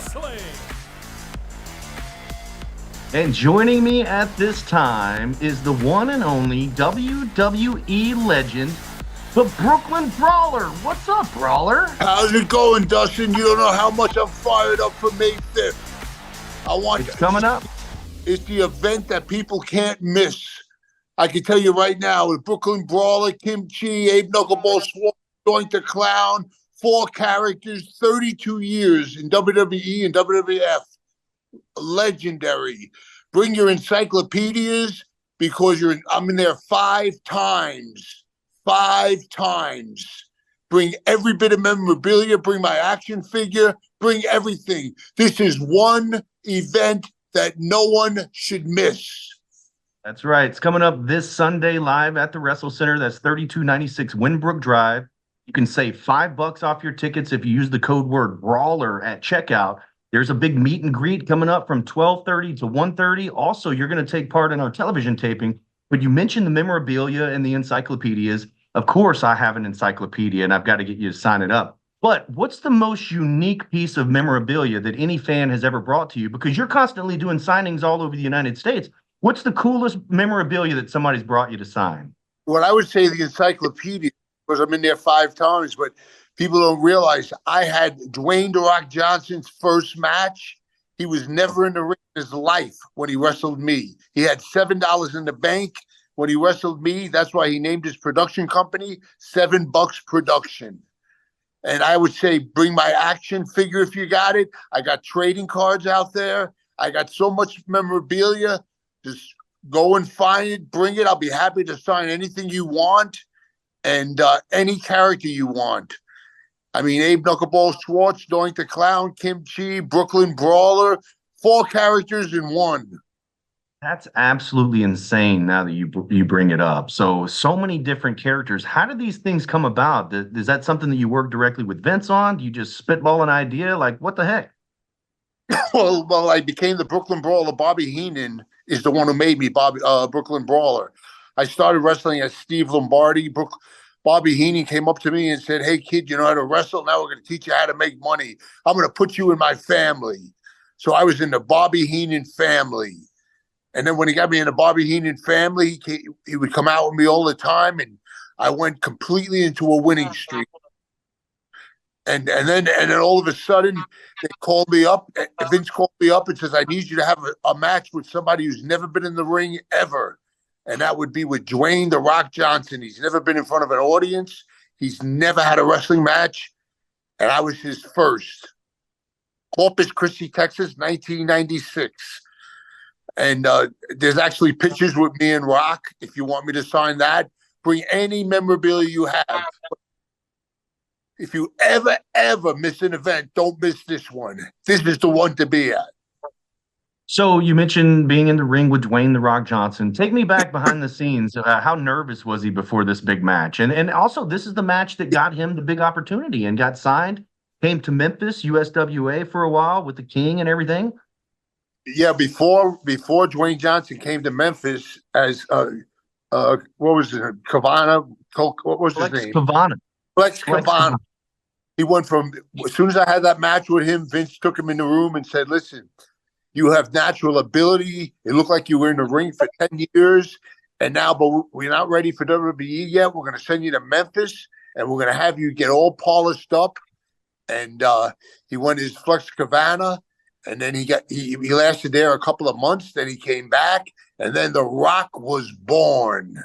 wrestling. And joining me at this time is the one and only WWE legend, the Brooklyn Brawler. What's up, Brawler? How's it going, Dustin? You don't know how much I'm fired up for May 5th. It's coming up. It's the event that people can't miss. I can tell you right now, with Brooklyn Brawler, Kimchi, Abe Knuckleball, Swarm, Doink the Clown, 4 characters, 32 years in WWE and WWF. Legendary. Bring your encyclopedias because I'm in there 5 times. 5 times. Bring every bit of memorabilia, bring my action figure, bring everything. This is one event that no one should miss. That's right. It's coming up this Sunday live at the Wrestle Center. That's 3296 Winbrook Drive. You can save $5 off your tickets if you use the code word Brawler at checkout. There's a big meet and greet coming up from 12:30 to 1:30. Also, you're going to take part in our television taping. But you mentioned the memorabilia and the encyclopedias. Of course, I have an encyclopedia, and I've got to get you to sign it up. But what's the most unique piece of memorabilia that any fan has ever brought to you? Because you're constantly doing signings all over the United States. What's the coolest memorabilia that somebody's brought you to sign? Well, I would say the encyclopedia, because I'm in there 5 times, but people don't realize I had Dwayne "The Rock" Johnson's first match. He was never in the ring in his life when he wrestled me. He had $7 in the bank when he wrestled me. That's why he named his production company $7 Production. And I would say bring my action figure if you got it. I got trading cards out there. I got so much memorabilia. Just go and find it, bring it. I'll be happy to sign anything you want and any character you want. I mean, Abe Knuckleball Schwartz, Doink the Clown, Kimchi, Brooklyn Brawler, 4 characters in one. That's absolutely insane now that you bring it up. So many different characters. How did these things come about? Is that something that you work directly with Vince on? Do you just spitball an idea? Like, what the heck? Well, I became the Brooklyn Brawler. Bobby Heenan is the one who made me Brooklyn Brawler. I started wrestling as Steve Lombardi. Bobby Heenan came up to me and said, "Hey, kid, you know how to wrestle? Now we're going to teach you how to make money. I'm going to put you in my family." So I was in the Bobby Heenan family. And then when he got me in the Bobby Heenan family, he would come out with me all the time, and I went completely into a winning streak. And then all of a sudden, they called me up. Vince called me up and says, "I need you to have a match with somebody who's never been in the ring ever." And that would be with Dwayne "The Rock" Johnson. He's never been in front of an audience. He's never had a wrestling match. And I was his first. Corpus Christi, Texas, 1996. And there's actually pictures with me and Rock. If you want me to sign that, bring any memorabilia you have. If you ever miss an event, don't miss this one. This is the one to be at. So you mentioned being in the ring with Dwayne "The Rock" Johnson. Take me back behind the scenes. How nervous was he before this big match? And also, this is the match that got him the big opportunity and got signed. Came to Memphis, USWA for a while with the King and everything. Yeah, before Dwayne Johnson came to Memphis as what was it? Cavana? What was his name? Cavana. Flex Cavana. He went from, as soon as I had that match with him, Vince took him in the room and said, "Listen, you have natural ability. It looked like you were in the ring for 10 years. And now, but we're not ready for WWE yet. We're going to send you to Memphis and we're going to have you get all polished up." And he went his Flex Cavana. And then he lasted there a couple of months. Then he came back. And then The Rock was born.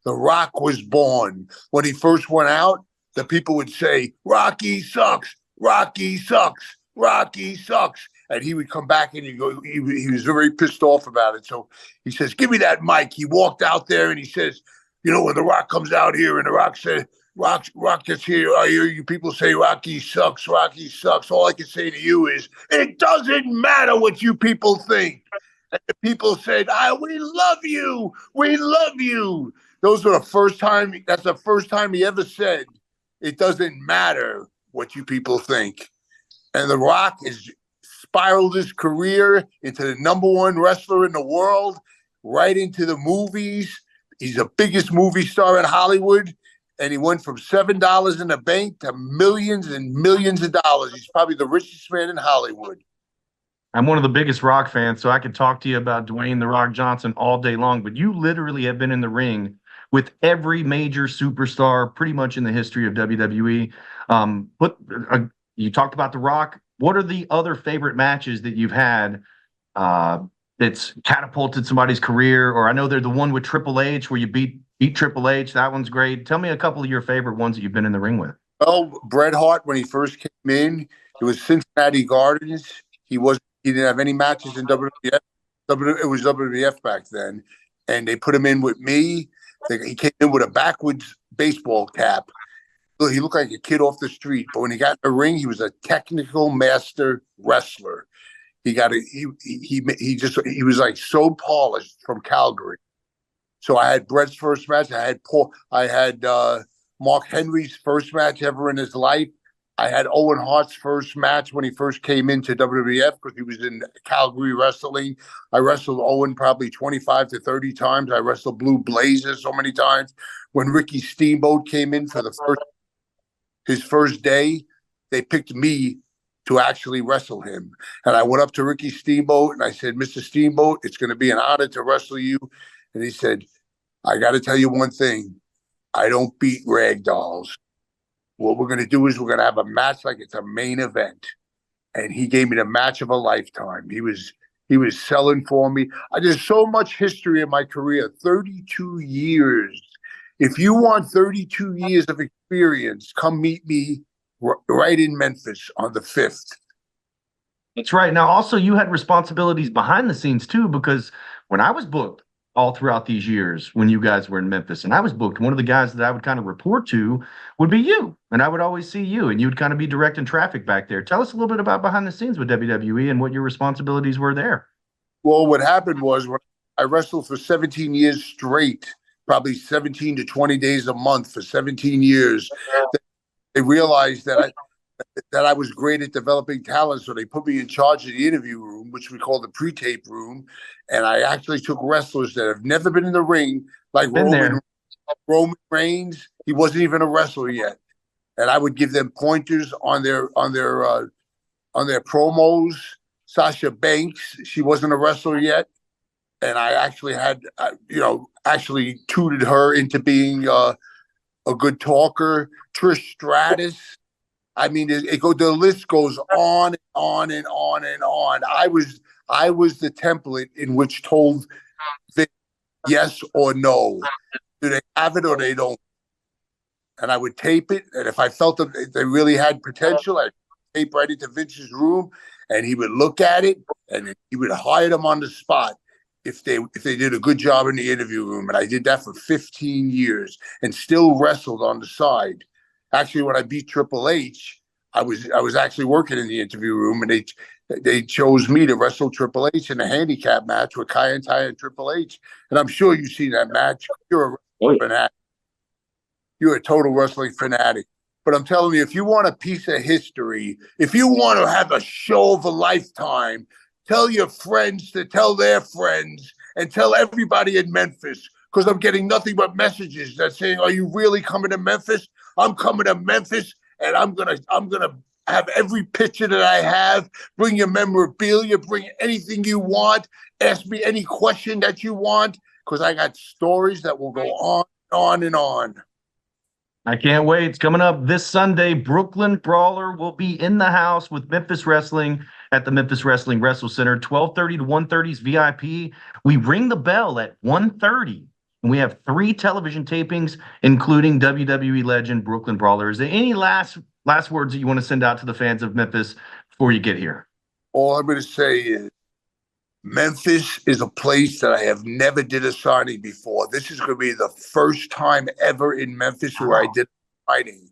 The Rock was born. When he first went out, the people would say, "Rocky sucks. Rocky sucks. Rocky sucks." And he would come back and he was very pissed off about it. So he says, "Give me that mic." He walked out there and he says, "You know, when The Rock comes out here," and The Rock said, Rock gets here. I hear you people say Rocky sucks. Rocky sucks. All I can say to you is, it doesn't matter what you people think. And the people said, "We love you. We love you." Those are the first time. That's the first time he ever said, "It doesn't matter what you people think." And The Rock has spiraled his career into the #1 wrestler in the world, right into the movies. He's the biggest movie star in Hollywood. And he went from $7 in the bank to millions and millions of dollars. He's probably the richest man in Hollywood. I'm one of the biggest Rock fans, so I could talk to you about Dwayne The Rock Johnson all day long, but you literally have been in the ring with every major superstar pretty much in the history of WWE. But you talked about The Rock. What are the other favorite matches that you've had that's catapulted somebody's career? Or I know they're the one with Triple H where you beat Triple H. That one's great. Tell me a couple of your favorite ones that you've been in the ring with. Well, Bret Hart, when he first came in, it was Cincinnati Gardens. He didn't have any matches in WWF. It was WWF back then, and they put him in with me. He came in with a backwards baseball cap. He looked like a kid off the street, but when he got in the ring, he was a technical master wrestler. He was like so polished from Calgary. So I had Bret's first match. I had Mark Henry's first match ever in his life. I had Owen Hart's first match when he first came into WWF because he was in Calgary wrestling. I wrestled Owen probably 25 to 30 times. I wrestled Blue Blazers so many times. When Ricky Steamboat came in for his first day, they picked me to actually wrestle him. And I went up to Ricky Steamboat and I said, Mr. Steamboat, it's going to be an honor to wrestle you. And he said, I got to tell you one thing. I don't beat rag dolls. What we're going to do is we're going to have a match like it's a main event. And he gave me the match of a lifetime. He was selling for me. There's so much history in my career, 32 years. If you want 32 years of experience, come meet me right in Memphis on the 5th. That's right. Now, also, you had responsibilities behind the scenes, too, because when I was booked all throughout these years, when you guys were in Memphis, and I was booked, one of the guys that I would kind of report to would be you. And I would always see you, and you would kind of be directing traffic back there. Tell us a little bit about behind the scenes with WWE and what your responsibilities were there. Well, what happened was when I wrestled for 17 years straight, probably 17 to 20 days a month for 17 years, they realized that I was great at developing talent, so they put me in charge of the interview room, which we call the pre-tape room, and I actually took wrestlers that have never been in the ring, like Roman Reigns. He wasn't even a wrestler yet, and I would give them pointers on their promos. Sasha Banks, she wasn't a wrestler yet, and I actually had actually tutored her into being a good talker. Trish Stratus. I mean, the list goes on and on and on and on. I was the template in which told Vince yes or no. Do they have it or they don't? And I would tape it. And if I felt that they really had potential, I'd tape right into Vince's room, and he would look at it, and he would hire them on the spot if they did a good job in the interview room. And I did that for 15 years and still wrestled on the side. Actually, when I beat Triple H, I was actually working in the interview room, and they chose me to wrestle Triple H in a handicap match with Kai and Ty and Triple H. And I'm sure you've seen that match. You're a wrestling fanatic. You're a total wrestling fanatic. But I'm telling you, if you want a piece of history, if you want to have a show of a lifetime, tell your friends to tell their friends and tell everybody in Memphis, because I'm getting nothing but messages that saying, are you really coming to Memphis? I'm coming to Memphis, and I'm gonna have every picture that I have. Bring your memorabilia, bring anything you want. Ask me any question that you want, because I got stories that will go on and on. I can't wait. It's coming up this Sunday. Brooklyn Brawler will be in the house with Memphis Wrestling at the Memphis Wrestling Wrestle Center, 12:30 to 1:30 is VIP. We ring the bell at 1:30. And we have 3 television tapings, including WWE legend Brooklyn Brawler. Is there any last words that you want to send out to the fans of Memphis before you get here? All I'm going to say is Memphis is a place that I have never did a signing before. This is going to be the first time ever in Memphis where I did a signing.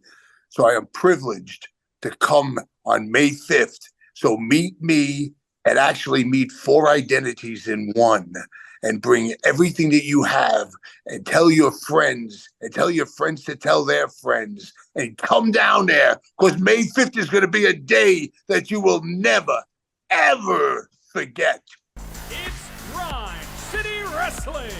So I am privileged to come on May 5th. So meet me and actually meet 4 identities in one. And bring everything that you have and tell your friends and tell your friends to tell their friends and come down there, because May 5th is going to be a day that you will never, ever forget. It's Rhyme City Wrestling.